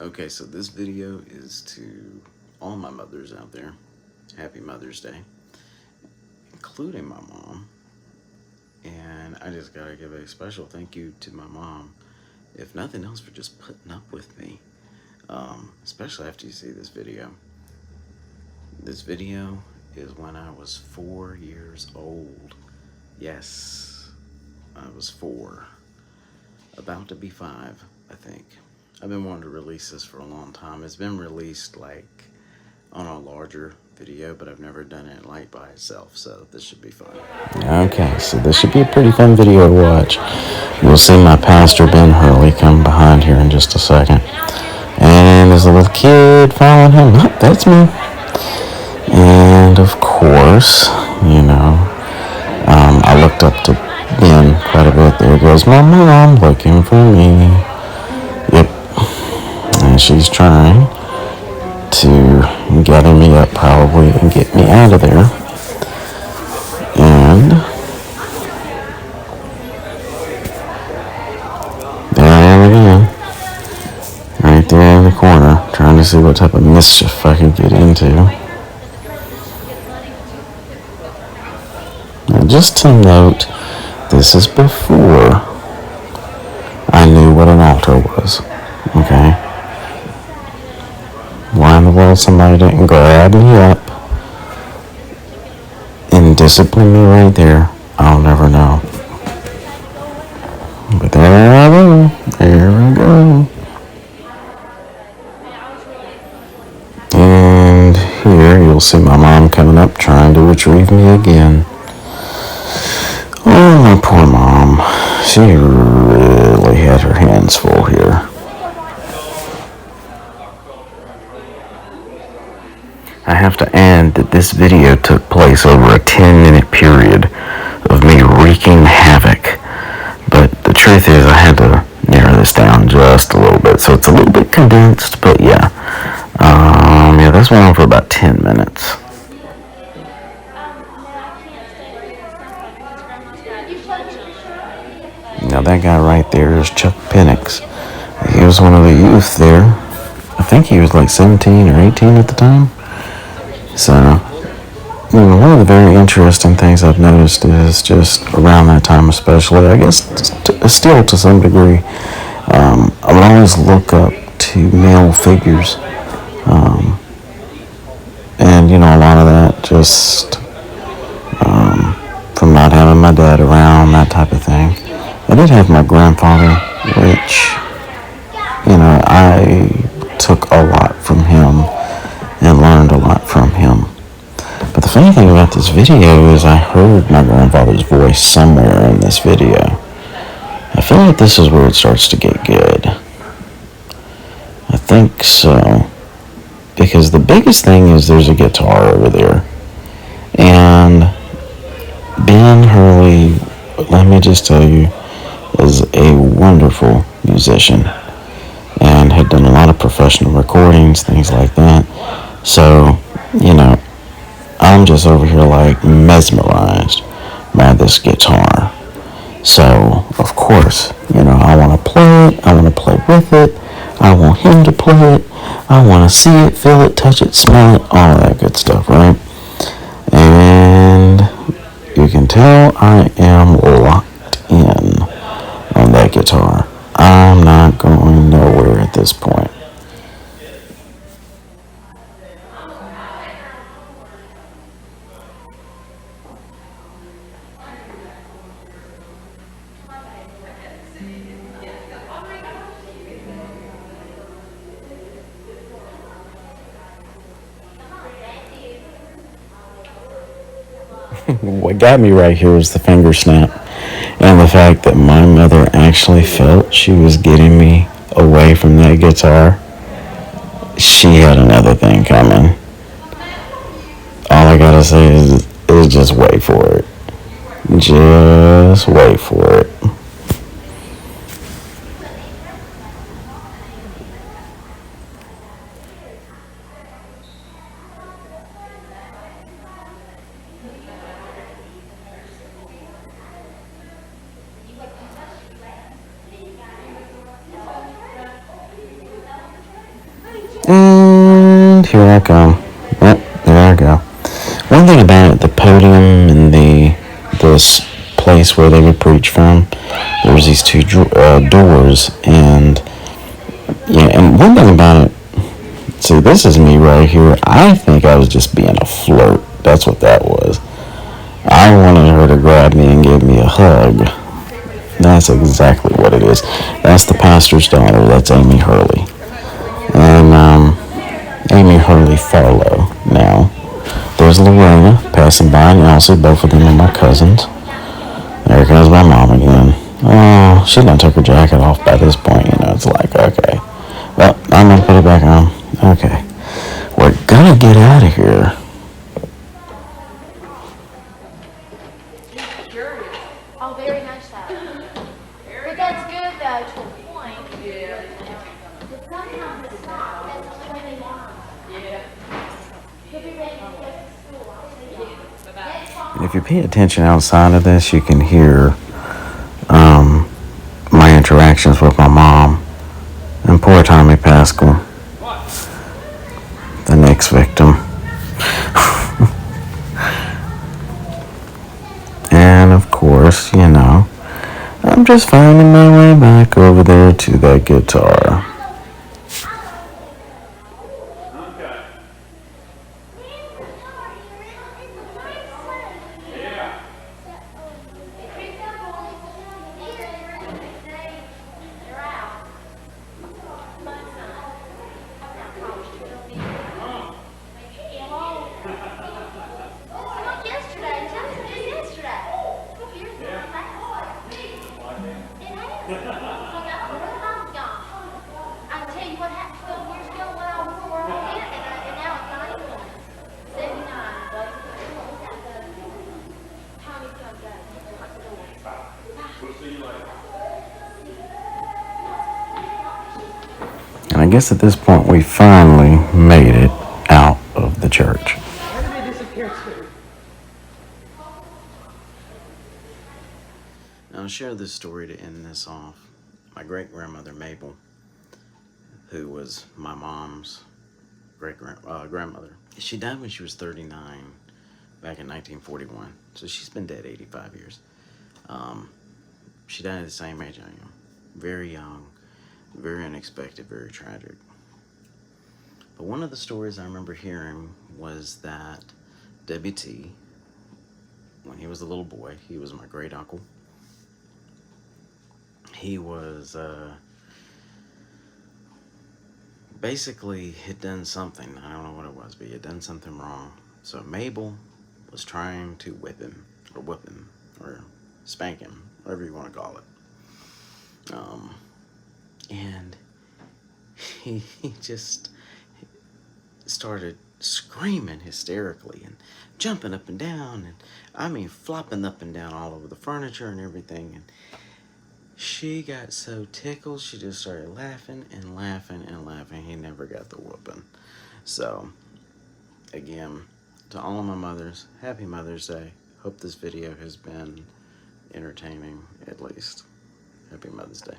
Okay, so this video is to all my mothers out there. Happy Mother's Day, including my mom. And I just gotta give a special thank you to my mom, if nothing else, for just putting up with me. Especially after you see this video. This video is when I was 4 years old. Yes, I was 4. About to be 5, I think. I've been wanting to release this for a long time. It's been released like on a larger video, but I've never done it like by itself, so this should be fun. Okay, so this should be a pretty fun video to watch. You'll see my pastor Ben Hurley come behind here in just a second. And there's a little kid following him. Oh, that's me. And of course, I looked up to Ben quite a bit. There goes my mom looking for me. Yep. And she's trying to gather me up probably and get me out of there. And there I am again. Right there in the corner, trying to see what type of mischief I can get into. Now, just to note, this is before I knew what an altar was. Okay? Why in the world somebody didn't grab me up and discipline me right there, I'll never know. But there I go. There I go. And here you'll see my mom coming up trying to retrieve me again. Oh, my poor mom. She really had her hands full here. I have to add that this video took place over a 10-minute period of me wreaking havoc. But the truth is I had to narrow this down just a little bit, so it's a little bit condensed, but yeah. This went on for about 10 minutes. Now that guy right there is Chuck Penix. He was one of the youth there. I think he was like 17 or 18 at the time. So, one of the very interesting things I've noticed is just around that time especially, I guess still to some degree, I would always look up to male figures. And, a lot of that just from not having my dad around, that type of thing. I did have my grandfather, which, I took a lot from him and learned a lot from him. But the funny thing about this video is I heard my grandfather's voice somewhere in this video. I feel like this is where it starts to get good. I think so. Because the biggest thing is there's a guitar over there. And Ben Hurley, let me just tell you, is a wonderful musician and had done a lot of professional recordings, things like that. So, I'm just over here like mesmerized by this guitar. So, of course, I want to play it, I want to play with it, I want him to play it, I want to see it, feel it, touch it, smell it, all that good stuff, right? And you can tell I am locked in on that guitar. I'm not going nowhere at this point. What got me right here is the finger snap and the fact that my mother actually felt she was getting me away from that guitar. She had another thing coming. All I gotta say is just wait for it. Just wait for it. here I come. Yep, there I go. One thing about it, the podium and this place where they would preach from, there was these two doors, and yeah, and one thing about it, see, this is me right here. I think I was just being a flirt. That's what that was. I wanted her to grab me and give me a hug. That's exactly what it is. That's the pastor's daughter. That's Amy Hurley. And Amy Hurley Farlow. Now, there's Lorena passing by, and also both of them are my cousins. There goes my mom again. Oh, she done took her jacket off by this point, you know. It's like, okay. Well, I'm gonna put it back on. Okay. We're gonna get out of here. Oh, very nice though. But that's good though, to a point. Yeah. But sometimes it's not. That's the way they learn. Yeah. You'll be ready to go to school. I'll see you. Bye-bye. If you pay attention outside of this, you can hear my interactions with my mom and poor Tommy Pascal, the next victim. And of course, you know, I'm just finding my way back over there to that guitar. I tell you what happened 12 years ago when I was where I went, and now it's 91. 79, buddy. Tommy, come, go. Lock the door. We'll see you later. And I guess at this point we finally made it out of the church. Where did they disappear to? Now I'll share this story to end this off. My great-grandmother Mabel, who was my mom's grandmother, she died when she was 39 back in 1941. So she's been dead 85 years. She died at the same age I am. Very young, very unexpected, very tragic. But one of the stories I remember hearing was that W.T., when he was a little boy, he was my great uncle. He was basically had done something. I don't know what it was, but he had done something wrong. So Mabel was trying to whip him, or spank him, whatever you want to call it. And he just started screaming hysterically and jumping up and down, and I mean flopping up and down all over the furniture and everything. And she got so tickled, she just started laughing and laughing and laughing. He never got the whooping. So, again, to all of my mothers, happy Mother's Day. Hope this video has been entertaining, at least. Happy Mother's Day.